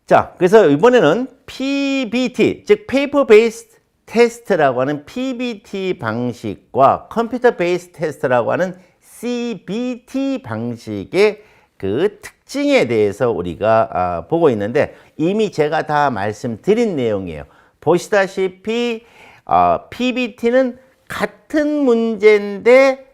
자, 그래서 이번에는 PBT, 즉 Paper Based Test라고 하는 PBT 방식과 Computer Based Test라고 하는 CBT 방식의 그 특징에 대해서 우리가 보고 있는데, 이미 제가 다 말씀드린 내용이에요. 보시다시피 PBT는 같은 문제인데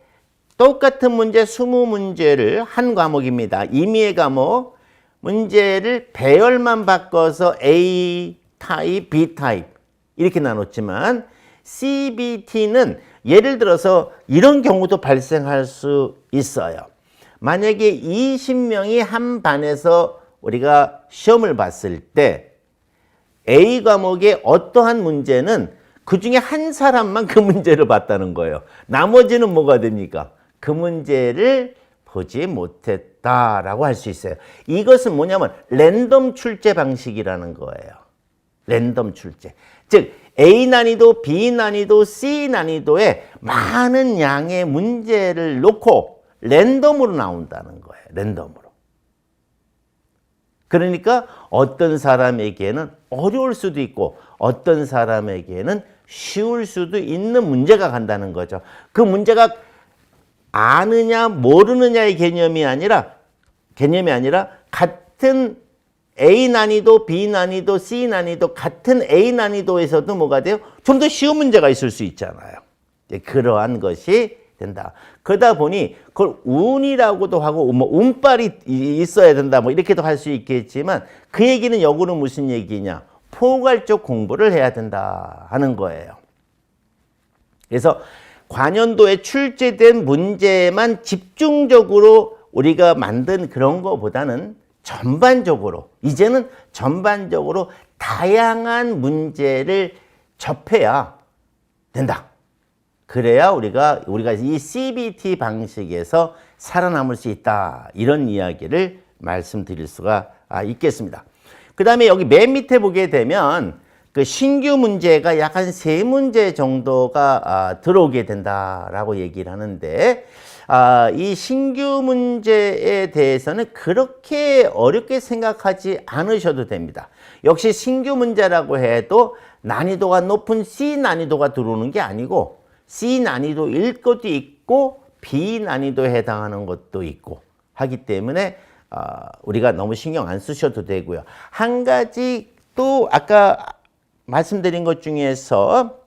똑같은 문제 20문제를 한 과목입니다. 임의의 과목 문제를 배열만 바꿔서 A 타입, B 타입 이렇게 나눴지만, CBT는 예를 들어서 이런 경우도 발생할 수 있어요. 만약에 20명이 한 반에서 우리가 시험을 봤을 때 A 과목의 어떠한 문제는 그 중에 한 사람만 그 문제를 봤다는 거예요. 나머지는 뭐가 됩니까? 그 문제를 보지 못했다라고 할 수 있어요. 이것은 뭐냐면 랜덤 출제 방식이라는 거예요. 랜덤 출제. 즉 A 난이도, B 난이도, C 난이도에 많은 양의 문제를 놓고 랜덤으로 나온다는 거예요. 랜덤으로. 그러니까 어떤 사람에게는 어려울 수도 있고 어떤 사람에게는 쉬울 수도 있는 문제가 간다는 거죠. 그 문제가 아느냐 모르느냐의 개념이 아니라 같은 A 난이도, B 난이도, C 난이도, 같은 A 난이도에서도 뭐가 돼요? 좀 더 쉬운 문제가 있을 수 있잖아요. 그러한 것이 된다. 그러다 보니 그걸 운이라고도 하고 뭐 운빨이 있어야 된다 뭐 이렇게도 할 수 있겠지만, 그 얘기는 역으로 무슨 얘기냐? 포괄적 공부를 해야 된다 하는 거예요. 그래서 관연도에 출제된 문제만 집중적으로 우리가 만든 그런 거보다는 전반적으로, 이제는 전반적으로 다양한 문제를 접해야 된다. 그래야 우리가 이 CBT 방식에서 살아남을 수 있다. 이런 이야기를 말씀드릴 수가 있겠습니다. 그 다음에 여기 맨 밑에 보게 되면 그 신규 문제가 약 한 3문제 정도가 들어오게 된다라고 얘기를 하는데, 이 신규 문제에 대해서는 그렇게 어렵게 생각하지 않으셔도 됩니다. 역시 신규 문제라고 해도 난이도가 높은 C 난이도가 들어오는 게 아니고, C 난이도일 것도 있고 B 난이도에 해당하는 것도 있고 하기 때문에 우리가 너무 신경 안 쓰셔도 되고요. 한 가지 또 아까 말씀드린 것 중에서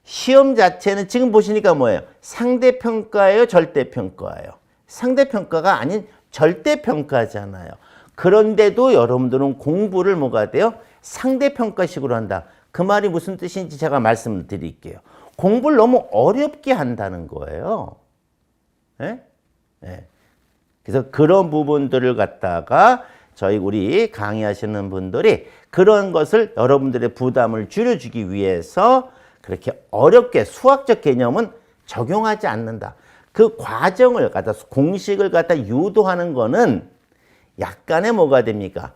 시험 자체는 지금 보시니까 뭐예요? 상대평가예요? 절대평가예요? 상대평가가 아닌 절대평가잖아요. 그런데도 여러분들은 공부를 뭐가 돼요? 상대평가식으로 한다. 그 말이 무슨 뜻인지 제가 말씀드릴게요. 공부를 너무 어렵게 한다는 거예요. 네? 네. 그래서 그런 부분들을 갖다가 우리 강의하시는 분들이 그런 것을 여러분들의 부담을 줄여주기 위해서 그렇게 어렵게 수학적 개념은 적용하지 않는다. 그 과정을 공식을 유도하는 거는 약간의 뭐가 됩니까?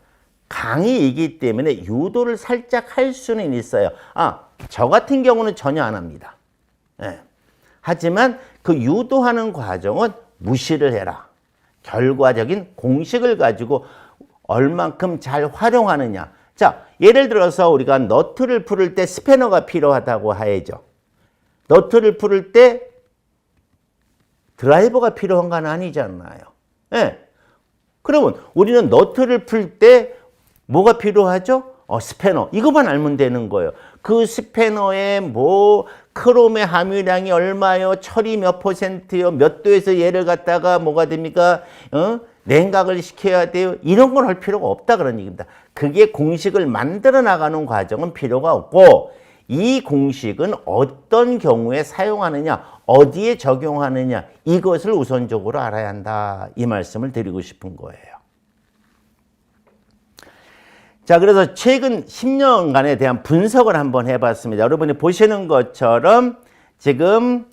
강의이기 때문에 유도를 살짝 할 수는 있어요. 저 같은 경우는 전혀 안 합니다. 네. 하지만 그 유도하는 과정은 무시를 해라. 결과적인 공식을 가지고 얼만큼 잘 활용하느냐. 자, 예를 들어서 우리가 너트를 풀을 때 스패너가 필요하다고 하야죠. 너트를 풀을 때 드라이버가 필요한 건 아니잖아요. 네. 그러면 우리는 너트를 풀 때 뭐가 필요하죠? 스패너. 이것만 알면 되는 거예요. 그 스패너에 크롬의 함유량이 얼마요? 철이 몇 %요? 몇 도에서 얘를 갖다가 뭐가 됩니까? 냉각을 시켜야 돼요. 이런 걸 할 필요가 없다 그런 얘기입니다. 그게 공식을 만들어 나가는 과정은 필요가 없고, 이 공식은 어떤 경우에 사용하느냐, 어디에 적용하느냐, 이것을 우선적으로 알아야 한다. 이 말씀을 드리고 싶은 거예요. 자, 그래서 최근 10년간에 대한 분석을 한번 해봤습니다. 여러분이 보시는 것처럼 지금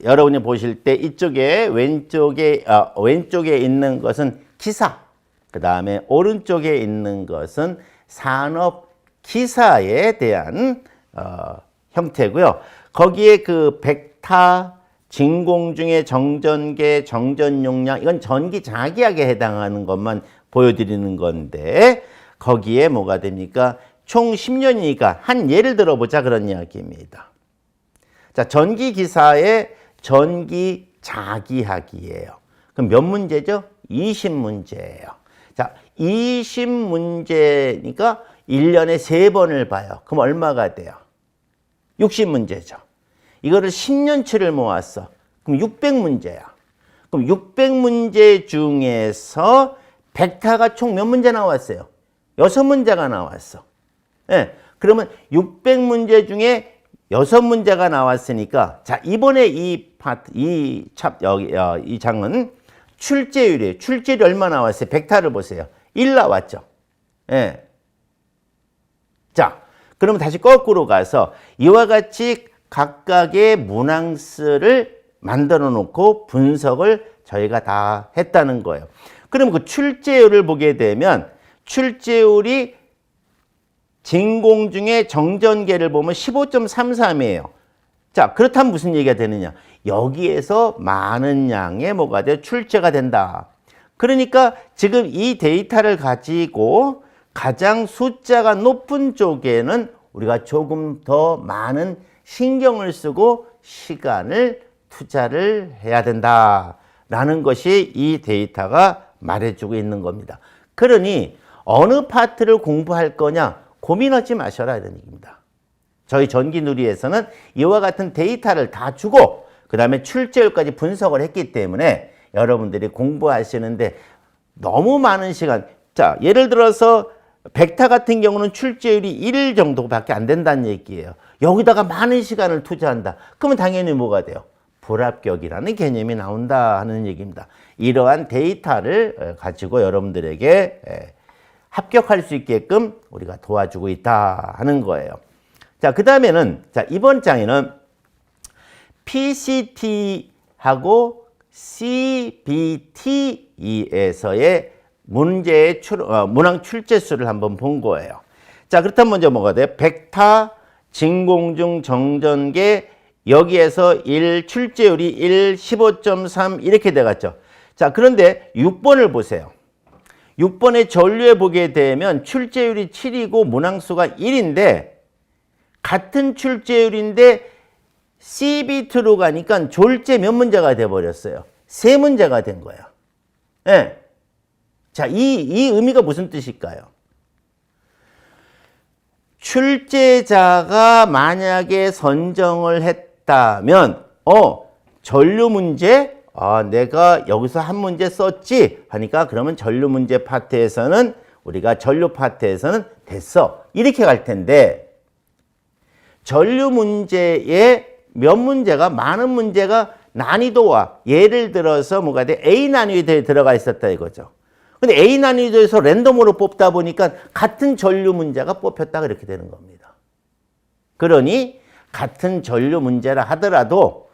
여러분이 보실 때 이쪽에 왼쪽에 있는 것은 기사, 그 다음에 오른쪽에 있는 것은 산업 기사에 대한 형태고요. 거기에 그 벡터, 진공 중에 정전계, 정전 용량, 이건 전기 자기하게 해당하는 것만 보여드리는 건데 거기에 뭐가 됩니까? 총 10년이니까 한 예를 들어보자 그런 이야기입니다. 자, 전기기사의 전기 자기하기예요. 그럼 몇 문제죠? 20문제예요. 자, 20문제니까 1년에 3번을 봐요. 그럼 얼마가 돼요? 60문제죠. 이거를 10년치를 모았어. 그럼 600문제야. 그럼 600문제 중에서 벡터가 총 몇 문제 나왔어요? 6문제가 나왔어. 예. 그러면 600문제 중에 6문제가 나왔으니까, 자, 이번에 이 장은 출제율이에요. 출제율이 얼마 나왔어요? 벡터를 보세요. 1 나왔죠. 예. 자, 그러면 다시 거꾸로 가서 이와 같이 각각의 문항수를 만들어 놓고 분석을 저희가 다 했다는 거예요. 그럼 그 출제율을 보게 되면 출제율이 진공 중에 정전계를 보면 15.33이에요. 자, 그렇다면 무슨 얘기가 되느냐? 여기에서 많은 양의 뭐가 돼요? 출제가 된다. 그러니까 지금 이 데이터를 가지고 가장 숫자가 높은 쪽에는 우리가 조금 더 많은 신경을 쓰고 시간을 투자를 해야 된다라는 것이 이 데이터가 말해주고 있는 겁니다. 그러니 어느 파트를 공부할 거냐 고민하지 마셔라 이런 얘기입니다. 저희 전기누리에서는 이와 같은 데이터를 다 주고 그 다음에 출제율까지 분석을 했기 때문에 여러분들이 공부하시는데 너무 많은 시간, 자, 예를 들어서 벡터 같은 경우는 출제율이 1 정도밖에 안 된다는 얘기예요. 여기다가 많은 시간을 투자한다. 그러면 당연히 뭐가 돼요? 불합격이라는 개념이 나온다 하는 얘기입니다. 이러한 데이터를 가지고 여러분들에게 합격할 수 있게끔 우리가 도와주고 있다 하는 거예요. 자, 그 다음에는, 자, 이번 장에는 PCT하고 CBT에서의 문제의 문항 출제수를 한번 본 거예요. 자, 그렇다면 먼저 뭐가 돼요? 벡터, 진공중, 정전계, 여기에서 1, 출제율이 1, 15.3 이렇게 돼갔죠. 자, 그런데 6번을 보세요. 6번의 전류에 보게 되면 출제율이 7이고 문항수가 1인데 같은 출제율인데 CB2로 가니까 졸제 몇 문제가 돼버렸어요? 3문제가 된 거예요. 네. 자, 이 의미가 무슨 뜻일까요? 출제자가 만약에 선정을 했다면 전류 문제 내가 여기서 한 문제 썼지 하니까 그러면 전류 문제 파트에서는 우리가 전류 파트에서는 됐어 이렇게 갈 텐데 전류 문제에 몇 문제가 많은 문제가 난이도와 예를 들어서 뭐가 돼? A 난이도에 들어가 있었다 이거죠. 근데 A 난이도에서 랜덤으로 뽑다 보니까 같은 전류 문제가 뽑혔다 그렇게 되는 겁니다. 그러니 같은 전류 문제라 하더라도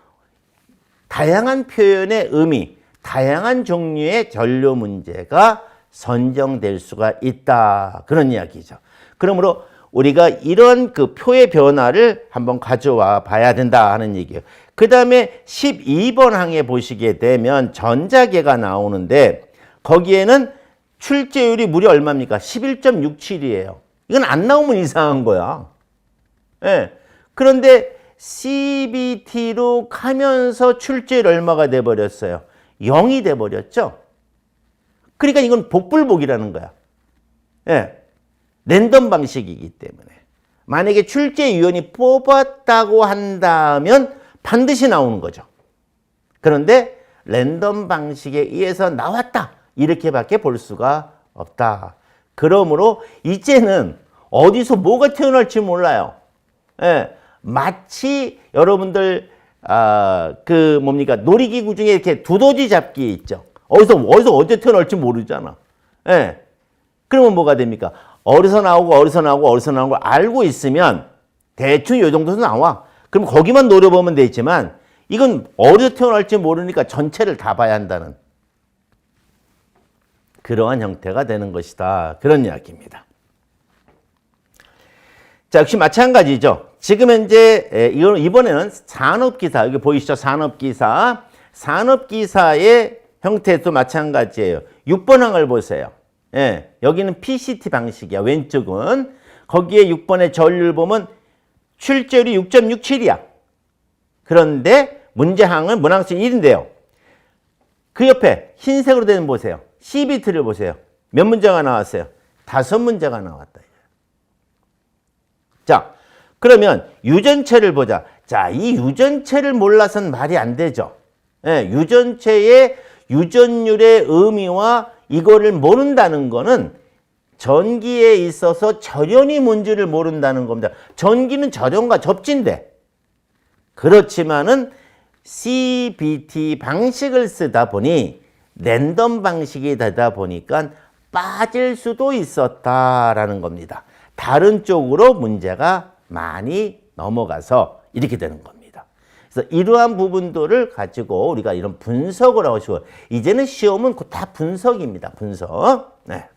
다양한 표현의 의미, 다양한 종류의 전류 문제가 선정될 수가 있다. 그런 이야기죠. 그러므로 우리가 이런 그 표의 변화를 한번 가져와 봐야 된다 하는 얘기예요. 그 다음에 12번 항에 보시게 되면 전자계가 나오는데 거기에는 출제율이 무려 얼마입니까? 11.67이에요. 이건 안 나오면 이상한 거야. 예. 그런데 CBT로 가면서 출제율 얼마가 돼버렸어요? 0이 돼버렸죠? 그러니까 이건 복불복이라는 거야. 예. 랜덤 방식이기 때문에. 만약에 출제위원이 뽑았다고 한다면 반드시 나오는 거죠. 그런데 랜덤 방식에 의해서 나왔다. 이렇게밖에 볼 수가 없다. 그러므로 이제는 어디서 뭐가 튀어나올지 몰라요. 예. 마치 여러분들 그 뭡니까 놀이기구 중에 이렇게 두더지 잡기 있죠. 어디서 어디 튀어나올지 모르잖아. 예. 그러면 뭐가 됩니까? 어디서 나오고 알고 있으면 대충 이 정도서 나와. 그럼 거기만 노려보면 되지만 이건 어디서 튀어나올지 모르니까 전체를 다 봐야 한다는 그러한 형태가 되는 것이다. 그런 이야기입니다. 자, 역시 마찬가지죠. 지금 현재 이번에는 산업기사, 여기 보이시죠? 산업기사의 형태도 마찬가지예요. 6번 항을 보세요. 예, 여기는 PCT 방식이야. 왼쪽은. 거기에 6번의 전류를 보면 출제율이 6.67이야. 그런데 문제항은 문항수 1인데요. 그 옆에 흰색으로 되는 보세요. CBT를 보세요. 몇 문제가 나왔어요? 5문제가 나왔다. 자, 그러면 유전체를 보자. 자, 이 유전체를 몰라서는 말이 안 되죠. 예, 유전체의 유전율의 의미와 이거를 모른다는 거는 전기에 있어서 절연이 뭔지를 모른다는 겁니다. 전기는 절연과 접진대. 그렇지만은 CBT 방식을 쓰다 보니 랜덤 방식이 되다 보니까 빠질 수도 있었다라는 겁니다. 다른 쪽으로 문제가 많이 넘어가서 이렇게 되는 겁니다. 그래서 이러한 부분들을 가지고 우리가 이런 분석을 하고 싶어요. 이제는 시험은 다 분석입니다. 분석. 네.